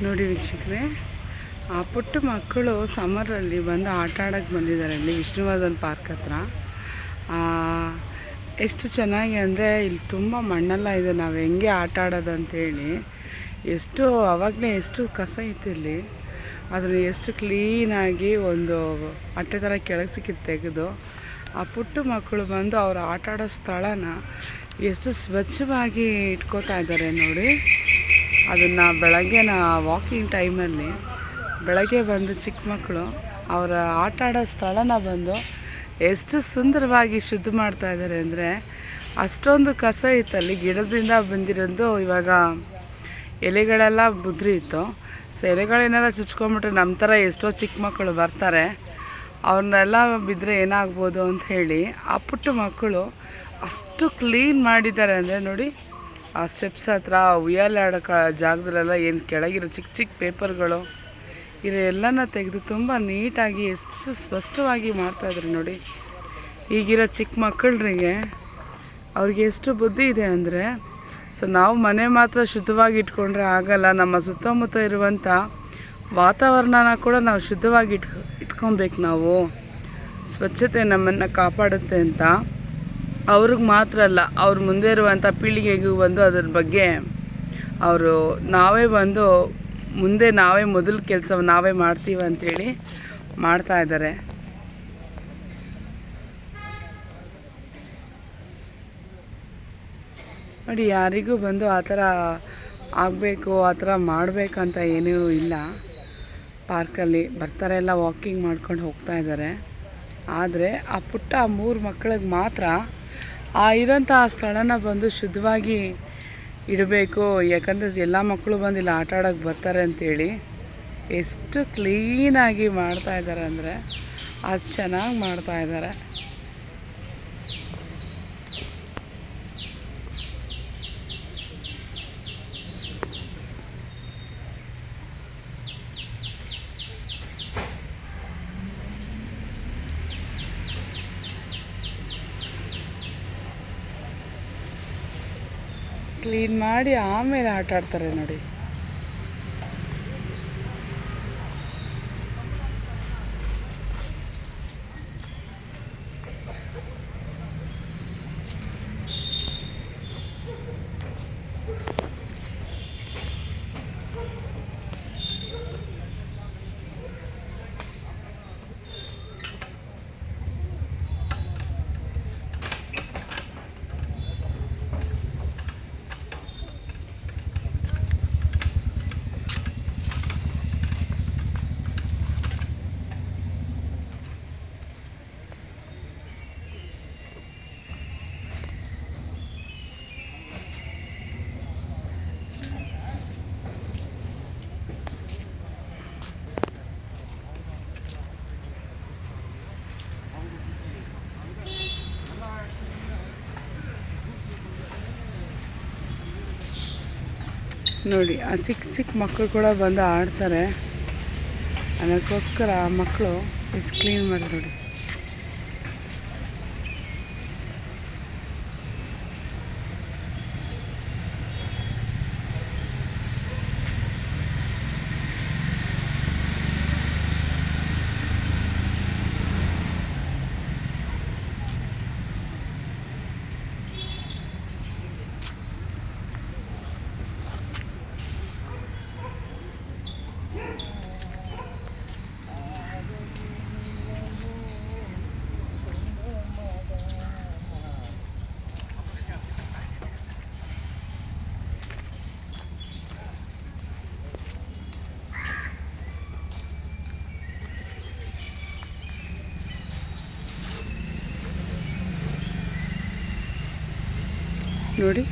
ನೋಡಿ ವೀಕ್ಷಕರೇ, ಆ ಪುಟ್ಟ ಮಕ್ಕಳು ಸಮರಲ್ಲಿ ಬಂದು ಆಟ ಆಡೋಕ್ಕೆ ಬಂದಿದ್ದಾರೆ ಇಲ್ಲಿ ವಿಷ್ಣುವರ್ಧನ್ ಪಾರ್ಕ್ ಹತ್ರ. ಎಷ್ಟು ಚೆನ್ನಾಗಿ ಅಂದರೆ ಇಲ್ಲಿ ತುಂಬ ಮಣ್ಣೆಲ್ಲ ಇದೆ, ನಾವು ಹೆಂಗೆ ಆಟ ಆಡೋದು ಅಂಥೇಳಿ. ಎಷ್ಟು ಆವಾಗಲೇ ಎಷ್ಟು ಕಸ ಇತ್ತು ಇಲ್ಲಿ, ಅದನ್ನು ಎಷ್ಟು ಕ್ಲೀನಾಗಿ ಒಂದು ಅಟ್ಟೆ ಥರ ಕೆಳಗೆ ಸಿಕ್ಕಿದ್ದು ತೆಗೆದು ಆ ಪುಟ್ಟ ಮಕ್ಕಳು ಬಂದು ಅವರು ಆಟ ಆಡೋ ಸ್ಥಳನ ಎಷ್ಟು ಸ್ವಚ್ಛವಾಗಿ ಇಟ್ಕೋತಾ ಇದ್ದಾರೆ ನೋಡಿ. ಅದನ್ನು ಬೆಳಗ್ಗೆ ವಾಕಿಂಗ್ ಟೈಮಲ್ಲಿ ಬೆಳಗ್ಗೆ ಬಂದು ಚಿಕ್ಕ ಮಕ್ಕಳು ಅವರ ಆಟ ಆಡೋ ಸ್ಥಳನ ಬಂದು ಎಷ್ಟು ಸುಂದರವಾಗಿ ಶುದ್ಧ ಮಾಡ್ತಾ ಇದ್ದಾರೆ ಅಂದರೆ, ಅಷ್ಟೊಂದು ಕಸ ಇತ್ತಲ್ಲಿ. ಗಿಡದಿಂದ ಬಂದಿರೋದು ಇವಾಗ ಎಲೆಗಳೆಲ್ಲ ಬುದ್ರಿ ಇತ್ತು. ಸೊ ಎಲೆಗಳನ್ನೆಲ್ಲ ಚುಚ್ಕೊಂಬಿಟ್ರೆ ನಮ್ಮ ಥರ ಎಷ್ಟೋ ಚಿಕ್ಕ ಮಕ್ಕಳು ಬರ್ತಾರೆ, ಅವ್ರನ್ನೆಲ್ಲ ಬಿದ್ದರೆ ಏನಾಗ್ಬೋದು ಅಂತ ಹೇಳಿ ಆ ಪುಟ್ಟ ಮಕ್ಕಳು ಅಷ್ಟು ಕ್ಲೀನ್ ಮಾಡಿದ್ದಾರೆ ಅಂದರೆ ನೋಡಿ. ಆ ಸ್ಟೆಪ್ಸ್ ಹತ್ರ ಉಯ್ಯಾಲೆ ಆಡೋ ಜಾಗದಲ್ಲೆಲ್ಲ ಏನು ಕೆಳಗಿರೋ ಚಿಕ್ಕ ಚಿಕ್ಕ ಪೇಪರ್ಗಳು ಇದೆಲ್ಲನ ತೆಗೆದು ತುಂಬ ನೀಟಾಗಿ ಎಷ್ಟು ಸ್ಪಷ್ಟವಾಗಿ ಮಾಡ್ತಾಯಿದ್ರು ನೋಡಿ. ಈಗಿರೋ ಚಿಕ್ಕ ಮಕ್ಕಳಿಗೆ ಅವ್ರಿಗೆ ಎಷ್ಟು ಬುದ್ಧಿ ಇದೆ ಅಂದರೆ, ಸೊ ನಾವು ಮನೆ ಮಾತ್ರ ಶುದ್ಧವಾಗಿ ಇಟ್ಕೊಂಡ್ರೆ ಆಗಲ್ಲ, ನಮ್ಮ ಸುತ್ತಮುತ್ತ ಇರುವಂಥ ವಾತಾವರಣನ ಕೂಡ ನಾವು ಶುದ್ಧವಾಗಿ ಇಟ್ಕೊಬೇಕು. ನಾವು ಸ್ವಚ್ಛತೆ ನಮ್ಮನ್ನು ಕಾಪಾಡುತ್ತೆ ಅಂತ ಅವ್ರಿಗೆ ಮಾತ್ರ ಅಲ್ಲ, ಅವ್ರ ಮುಂದೆ ಇರುವಂಥ ಪೀಳಿಗೆಗೂ ಬಂದು ಅದ್ರ ಬಗ್ಗೆ ಅವರು ನಾವೇ ಬಂದು ಮುಂದೆ ನಾವೇ ಮೊದಲ ಕೆಲಸ ನಾವೇ ಮಾಡ್ತೀವಿ ಅಂಥೇಳಿ ಮಾಡ್ತಾಯಿದ್ದಾರೆ. ನೋಡಿ, ಯಾರಿಗೂ ಬಂದು ಆ ಥರ ಆಗಬೇಕು ಆ ಥರ ಮಾಡಬೇಕಂತ ಏನೂ ಇಲ್ಲ. ಪಾರ್ಕಲ್ಲಿ ಬರ್ತಾರೆ, ಎಲ್ಲ ವಾಕಿಂಗ್ ಮಾಡ್ಕೊಂಡು ಹೋಗ್ತಾ ಇದ್ದಾರೆ. ಆದರೆ ಆ ಪುಟ್ಟ 3 ಮಕ್ಕಳಿಗೆ ಮಾತ್ರ ಇರೋಂಥ ಆ ಸ್ಥಳನ ಬಂದು ಶುದ್ಧವಾಗಿ ಇಡಬೇಕು. ಯಾಕಂದರೆ ಎಲ್ಲ ಮಕ್ಕಳು ಬಂದು ಇಲ್ಲಿ ಆಟ ಆಡೋಕ್ಕೆ ಬರ್ತಾರೆ ಅಂಥೇಳಿ ಎಷ್ಟು ಕ್ಲೀನಾಗಿ ಮಾಡ್ತಾಯಿದ್ದಾರೆ ಅಂದರೆ ಅಷ್ಟು ಚೆನ್ನಾಗಿ ಮಾಡ್ತಾಯಿದ್ದಾರೆ. ಕ್ಲೀನ್ ಮಾಡಿ ಆಮೇಲೆ ಆಟ ಆಡ್ತಾರೆ ನೋಡಿ. ನೋಡಿ, ಆ ಚಿಕ್ಕ ಚಿಕ್ಕ ಮಕ್ಕಳು ಕೂಡ ಬಂದು ಆಡ್ತಾರೆ. ಅದಕ್ಕೋಸ್ಕರ ಆ ಮಕ್ಕಳು ಎಷ್ಟು ಕ್ಲೀನ್ ಮಾಡಿ ನೋಡಿ. ನೋಡಿ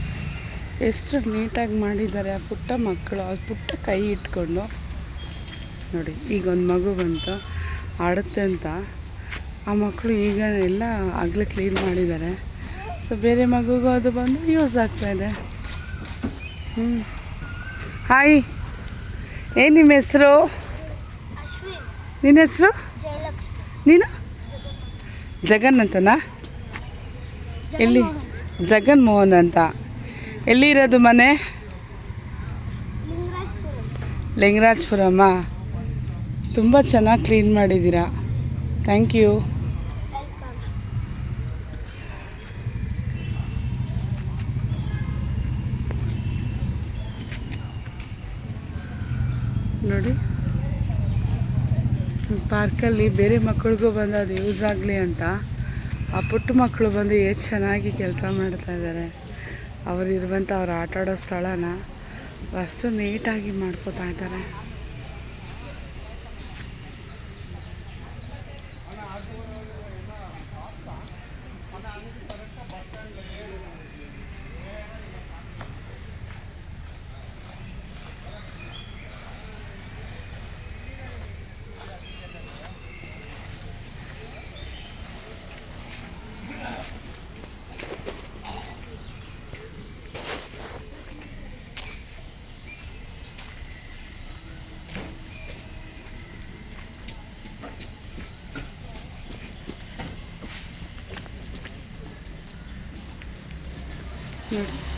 ಎಷ್ಟು ನೀಟಾಗಿ ಮಾಡಿದ್ದಾರೆ ಆ ಪುಟ್ಟ ಮಕ್ಕಳು. ಆ ಪುಟ್ಟ ಕೈ ಇಟ್ಕೊಂಡು ನೋಡಿ, ಈಗ ಒಂದು ಮಗು ಬಂತು ಆಡುತ್ತೆ ಅಂತ ಆ ಮಕ್ಕಳು ಈಗ ಎಲ್ಲ ಆಗಲೇ ಕ್ಲೀನ್ ಮಾಡಿದ್ದಾರೆ. ಸೊ ಬೇರೆ ಮಗುಗೂ ಅದು ಬಂದು ಯೂಸ್ ಆಗ್ತಾಯಿದೆ. ಹಾಯ್, ಏನು ನಿಮ್ಮ ಹೆಸರು? ನಿನ್ನ ಹೆಸರು? ನೀನು ಜಗನ್ ಅಂತನಾ? ಎಲ್ಲಿ? ಜಗನ್ ಮೋಹನ್ ಅಂತ. ಎಲ್ಲಿ ಇರೋದು ಮನೆ? ಲಿಂಗರಾಜಪುರಮ್ಮ, ತುಂಬ ಚೆನ್ನಾಗಿ ಕ್ಲೀನ್ ಮಾಡಿದ್ದೀರಾ, ಥ್ಯಾಂಕ್ ಯು. ನೋಡಿ, ಪಾರ್ಕಲ್ಲಿ ಬೇರೆ ಮಕ್ಕಳಿಗೂ ಬಂದು ಅದು ಯೂಸ್ ಆಗಲಿ ಅಂತ ಆ ಪುಟ್ಟ ಮಕ್ಕಳು ಬಂದು ಎಷ್ಟು ಚೆನ್ನಾಗಿ ಕೆಲಸ ಮಾಡ್ತಾಯಿದ್ದಾರೆ. ಅವರಿರುವಂಥ ಅವ್ರು ಆಟಾಡೋ ಸ್ಥಳನ ಅಷ್ಟು ನೀಟಾಗಿ ಮಾಡ್ಕೋತಾ ಇದ್ದಾರೆ. ನೋಡಿ